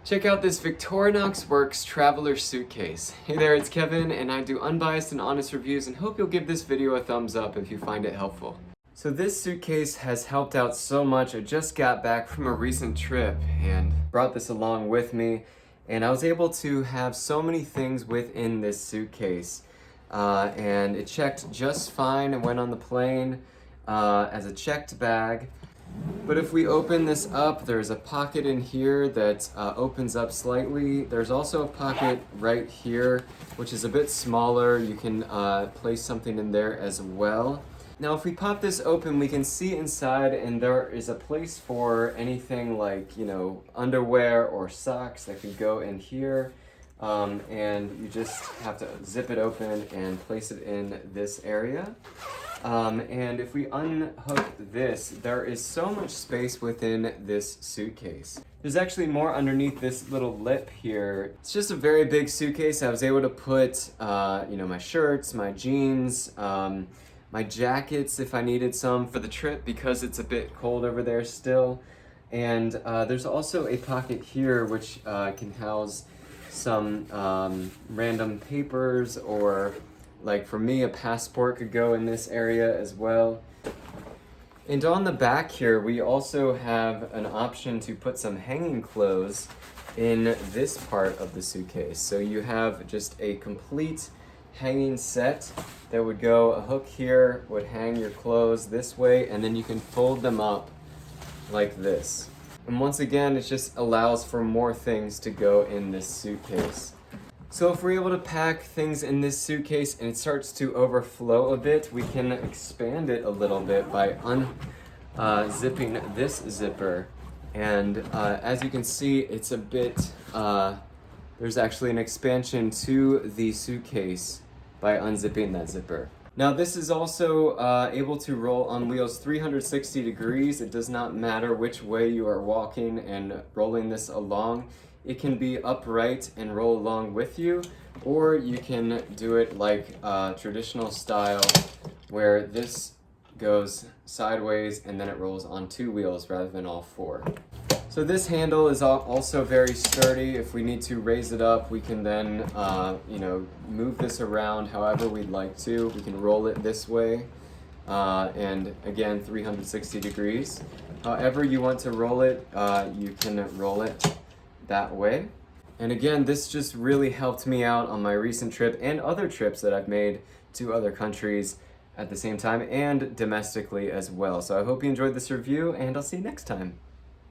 Check out this Victorinox Werks traveler suitcase. Hey there, it's Kevin, and I do unbiased and honest reviews and hope you'll give this video a thumbs up if you find it helpful. So this suitcase has helped out so much. I just got back from a recent trip and brought this along with me, and I was able to have so many things within this suitcase. And it checked just fine and went on the plane as a checked bag. But if we open this up, there's a pocket in here that opens up slightly. There's also a pocket right here, which is a bit smaller. You can place something in there as well. Now, if we pop this open, we can see inside, and there is a place for anything like, underwear or socks that could go in here. And you just have to zip it open and place it in this area. And if we unhook this, there is so much space within this suitcase. There's actually more underneath this little lip here. It's just a very big suitcase. I was able to put, my shirts, my jeans, my jackets if I needed some for the trip because it's a bit cold over there still. And there's also a pocket here which can house some random papers, or like for me, a passport could go in this area as well. And on the back here, we also have an option to put some hanging clothes in this part of the suitcase. So you have just a complete hanging set that would go, a hook here would hang your clothes this way, and then you can fold them up like this. And once again, it just allows for more things to go in this suitcase. So if we're able to pack things in this suitcase and it starts to overflow a bit, we can expand it a little bit by unzipping this zipper. And as you can see, it's a bit, there's actually an expansion to the suitcase by unzipping that zipper. Now this is also able to roll on wheels 360 degrees. It does not matter which way you are walking and rolling this along. It can be upright and roll along with you, or you can do it like traditional style where this goes sideways and then it rolls on two wheels rather than all four. So this handle is also very sturdy. If we need to raise it up, we can then move this around however we'd like to. We can roll it this way and again 360 degrees. However you want to roll it, you can roll it that way. And again, this just really helped me out on my recent trip and other trips that I've made to other countries at the same time and domestically as well. So I hope you enjoyed this review, and I'll see you next time.